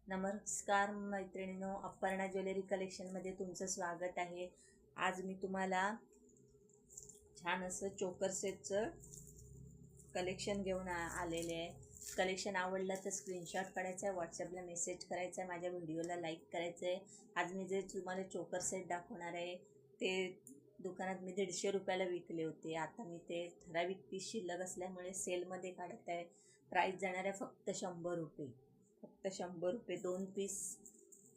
नमस्कार मैत्रिणींनो, अपर्णा ज्वेलरी कलेक्शनमध्ये तुमचं स्वागत आहे। आज मी तुम्हाला छान असं चोकर सेटचं कलेक्शन घेऊन आलेले आहे। कलेक्शन आवडलं तर स्क्रीनशॉट काढायचा आहे, व्हॉट्सअपला मेसेज करायचा आहे, माझ्या व्हिडिओला लाईक करायचं आहे। आज मी जे तुम्हाला चोकर सेट दाखवणार आहे ते दुकानात मी 150 रुपयाला विकले होते। आता मी ते ठराविक पीस शिल्लक असल्यामुळे सेलमध्ये काढत आहे। प्राईस जाणार आहे फक्त 100 रुपये, फक्त 100 रुपये। 2 पीस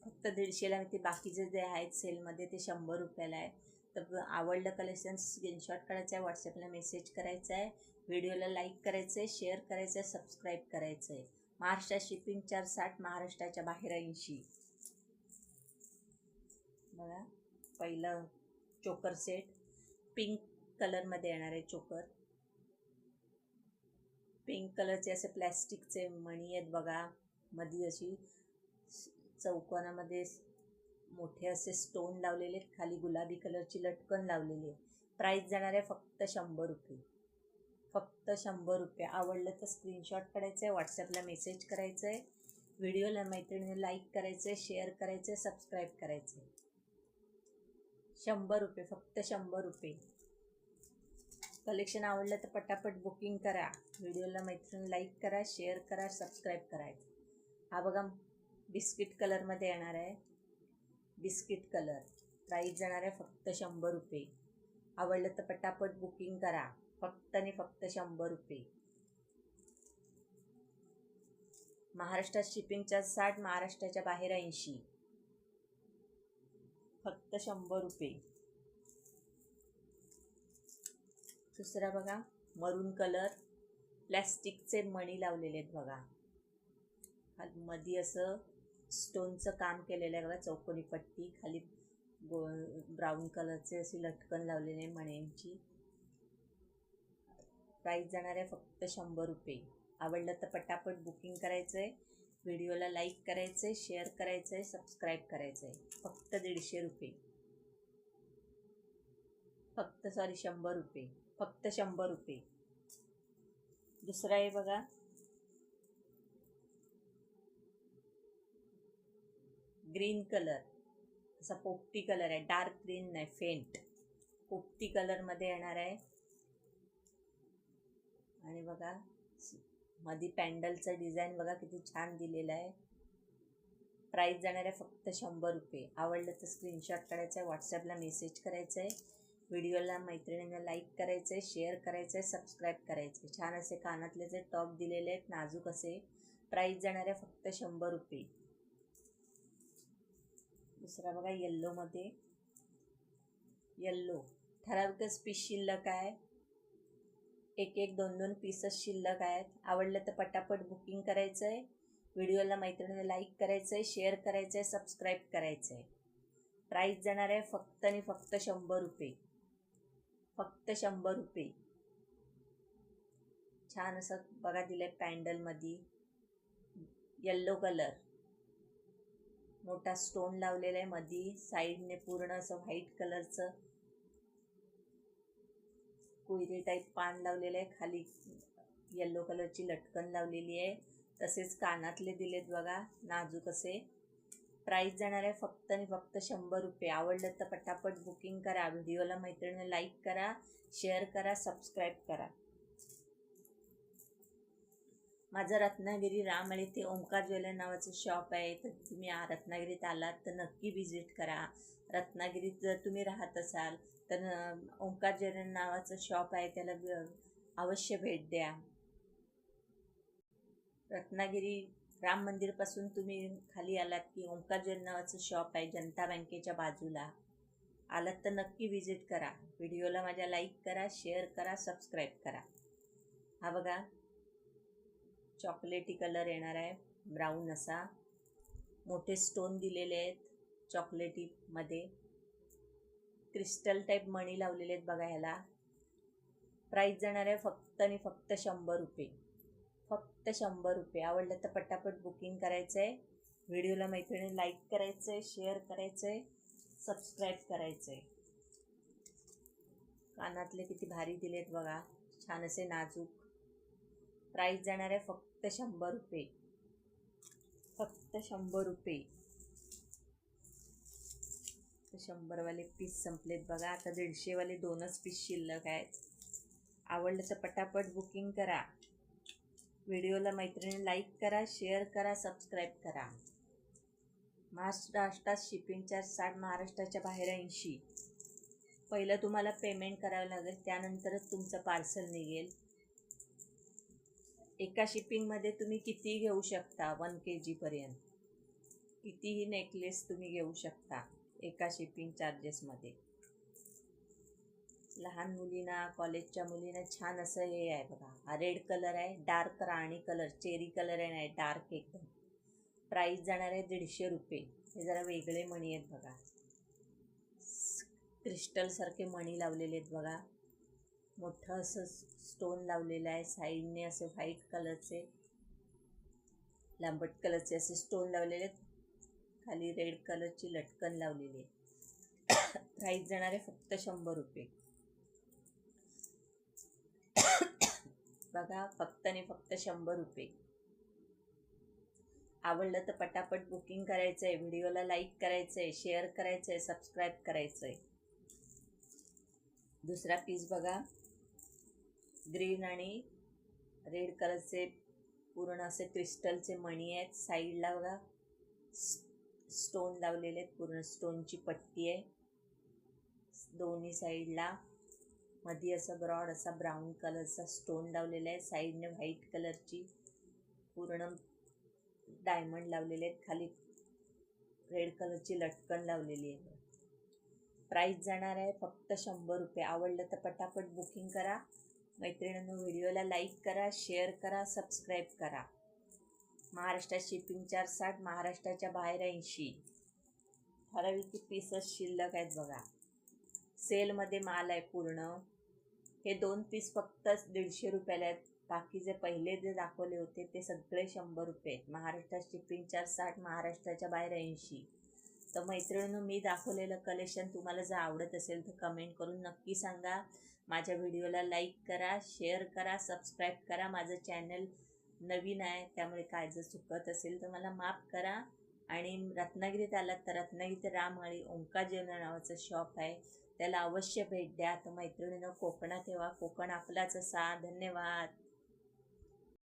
फक्त 150ला, ते बाकीचे जे आहेत सेलमध्ये ते 100 रुपयाला आहे। तर आवडलं कलेक्शन स्क्रीनशॉट काढायचा आहे, व्हॉट्सअपला मेसेज करायचा आहे, व्हिडिओला लाईक करायचं आहे, शेअर करायचं आहे, सबस्क्राईब करायचं आहे। महाराष्ट्रात शिपिंग चार्ज 60, महाराष्ट्राच्या बाहेर 80। बघा, पहिलं चोकर सेट पिंक कलरमध्ये येणार आहे। चोकर पिंक कलरचे असे प्लॅस्टिकचे मणी आहेत बघा, मध्ये अशी चौकोनामध्ये मोठे असे स्टोन लावलेले, खाली गुलाबी कलरची लटकन लावलेली आहे। प्राईस जाणार आहे फक्त 100 रुपये, फक्त 100 रुपये। आवडलं तर स्क्रीनशॉट काढायचं आहे, व्हॉट्सअपला मेसेज करायचं आहे, व्हिडिओला मैत्रिणीने लाईक करायचं आहे, शेअर करायचं आहे, सबस्क्राईब करायचं आहे। 100 रुपये, फक्त 100 रुपये। कलेक्शन आवडलं तर पटापट बुकिंग करा, व्हिडिओला मैत्रिणी लाईक करा, शेअर करा, सबस्क्राईब करायचं। हा बघा, बिस्किट कलरमध्ये येणार आहे, बिस्किट कलर। प्राईस जाणार आहे फक्त 100 रुपये। आवडलं तर पटापट बुकिंग करा, फक्त आणि फक्त 100 रुपये। महाराष्ट्रात शिपिंग चार्ज 60, महाराष्ट्राच्या बाहेर 80, फक्त 100 रुपये। दुसरा बघा, मरून कलर, प्लॅस्टिकचे मणी लावलेले आहेत बघा, मध्ये असं स्टोनचं काम केलेलं आहे बघा, चौकोनी पट्टी, खाली ब्राऊन कलरचे अशी लटकन लावलेली आहे मण्यांची। प्राईस जाणार आहे फक्त 100 रुपये। आवडलं तर पटापट बुकिंग करायचं आहे, व्हिडिओला लाईक करायचं आहे, शेअर करायचं आहे, सबस्क्राईब करायचं आहे। फक्त 150 रुपये, फक्त 100 रुपये, फक्त 100 रुपये। दुसरा आहे बघा, ग्रीन कलर, असा पोपटी कलर आहे, डार्क ग्रीन नाही, फेंट पोपटी कलरमध्ये येणार आहे। आणि बघा, मध्ये पॅन्डलचं डिझाईन बघा किती छान दिलेलं आहे। प्राईस जाणार आहे फक्त 100 रुपये। आवडलं तर स्क्रीनशॉट काढायचं आहे, व्हॉट्सअपला मेसेज करायचं आहे, व्हिडिओला मैत्रिणींना लाईक करायचं आहे, शेअर करायचं आहे, सबस्क्राईब करायचं आहे। छान असे कानातले जे टॉप दिलेले आहेत, नाजूक असे। प्राईस जाणार आहे फक्त 100 रुपये। दुसरा बघा, येल्लोमध्ये, येल्लो ठराविकच पीस शिल्लक आहे, एक एक 2-2 पीसच शिल्लक आहेत। आवडलं तर पटापट बुकिंग करायचं आहे, व्हिडिओला मैत्रिणीने लाईक करायचं आहे, शेअर करायचं आहे, सबस्क्राईब करायचं आहे। प्राईस जाणार आहे फक्त आणि फक्त 100 रुपये, फक्त 100 रुपये। छान असं बघा दिलं आहे पॅन्डलमध्ये, येल्लो कलर, मोठा स्टोन लावलेला आहे, मध्ये साईडने पूर्ण असं व्हाईट कलरचं कोयरी टाईप पान लावलेलं आहे, खाली येल्लो कलरची लटकन लावलेली आहे, तसेच कानातले दिलेत बघा, नाजूक असे। प्राईस जाणार आहे फक्त आणि फक्त 100 रुपये। आवडलं तर पटापट बुकिंग करा, व्हिडिओला मैत्रिणीने लाईक करा, शेअर करा, सबस्क्राईब करा। माझं रत्नागिरी रामळे ते ओंकार ज्वेलर नावाचं शॉप आहे, तर तुम्ही रत्नागिरीत आलात तर नक्की विजिट करा। रत्नागिरीत जर तुम्ही राहत असाल तर ओंकार ज्वेलर नावाचं शॉप आहे, त्याला अवश्य भेट द्या। रत्नागिरी राम मंदिरपासून तुम्ही खाली आलात की ओंकार ज्वेलर नावाचं शॉप आहे, जनता बँकेच्या बाजूला। आलात तर नक्की विजिट करा, व्हिडिओला माझ्या लाईक करा, शेअर करा, सबस्क्राईब करा। हा बघा, चॉकलेटी कलर येणार आहे, ब्राऊन असा, मोठे स्टोन दिलेले आहेत चॉकलेटीमध्ये, क्रिस्टल टाईप मणी लावलेले आहेत बघा ह्याला। प्राईस जाणार आहे फक्त आणि फक्त 100 रुपये, फक्त 100 रुपये। आवडलं तर पटापट बुकिंग करायचं आहे, व्हिडिओला मैत्रिणी लाईक करायचं आहे, शेअर करायचं आहे, सबस्क्राईब करायचं आहे। कानातले किती भारी दिलेत बघा, छान असे नाजूक। प्राईस जाणार आहे फक्त 100 रुपये। फक्त 100 रुपये. 100वाले पीस संपलेत बघा. आता 150वाले 2च पीस शिल्लक आहेत. आवडलं तर पटापट बुकिंग करा. व्हिडिओला मैत्रिणी लाईक करा, शेअर करा, सबस्क्राईब करा. महाराष्ट्रात शिपिंग चार्ज 60, महाराष्ट्राच्या बाहेर 80. पहिलं तुम्हाला पेमेंट करावं लागेल, त्यानंतरच तुमचं पार्सल निघेल. एका शिपिंगमध्ये तुम्ही किती घेऊ शकता, 1 kg पर्यंत कितीही नेकलेस तुम्ही घेऊ शकता एका शिपिंग चार्जेसमध्ये. लहान मुलींना, कॉलेजच्या मुलींना छान असं हे आहे बघा. हा रेड कलर आहे, डार्क राणी कलर, चेरी कलर आहे, नाही डार्क एकदम. प्राईस जाणार आहे 150 रुपये. हे जरा वेगळे मणी आहेत बघा. क्रिस्टलसारखे मणी लावलेले आहेत बघा. मोठं असं स्टोन लावलेलं आहे. साईडने असे व्हाईट कलरचे, लांबट कलरचे असे स्टोन लावलेले आहेत. खाली रेड कलरची लटकन लावलेली आहे. प्राईस जाणार आहे फक्त 100 रुपये. बघा, फक्त आणि फक्त 100 रुपये. आवडलं तर पटापट बुकिंग करायचं आहे. व्हिडिओला लाईक करायचं आहे, शेअर करायचं आहे, सबस्क्राईब करायचं आहे. दुसरा पीस बघा. ग्रीन आणि रेड कलरचे पूर्ण असे क्रिस्टलचे मणी आहेत. साईडला बघा स्टोन लावलेले आहेत. पूर्ण स्टोनची पट्टी आहे दोन्ही साईडला. मध्ये असं ब्रॉड असा ब्राऊन कलरचा स्टोन लावलेला आहे. साईडने व्हाईट कलरची पूर्ण डायमंड लावलेले आहेत. खाली रेड कलरची लटकन लावलेली आहे. प्राईस जाणार आहे फक्त 100 रुपये. आवडलं तर पटापट बुकिंग करा. मैत्रिणींनो, व्हिडिओला लाईक करा, शेअर करा, सबस्क्राईब करा. महाराष्ट्रात शिपिंग चार्ज 60, महाराष्ट्राच्या बाहेर 80. ठराविक पीसच शिल्लक आहेत बघा. सेलमध्ये माल आहे पूर्ण. हे 2 पीस फक्त 150 रुपयाला आहेत. बाकी जे पहिले जे दाखवले होते ते सगळे 100 रुपये आहेत. महाराष्ट्रात शिपिंग चार्ज 60, महाराष्ट्राच्या बाहेर 80. तर मैत्रिणींनो, मी दाखवलेलं कलेक्शन तुम्हाला जर आवडत असेल तर कमेंट करून नक्की सांगा. माझ्या व्हिडिओला लाईक करा, शेअर करा, सबस्क्राईब करा. माझं चॅनल नवीन आहे, त्यामुळे काय जर चुकत असेल तर मला माफ करा. आणि रत्नागिरीत आलात तर रत्नागिरीत रामहळी ओंकार ज्वेलर नावाचं शॉप आहे, त्याला अवश्य भेट द्या. तर मैत्रिणींनो, कोकणात येवा, कोकण आपलाच असा. धन्यवाद.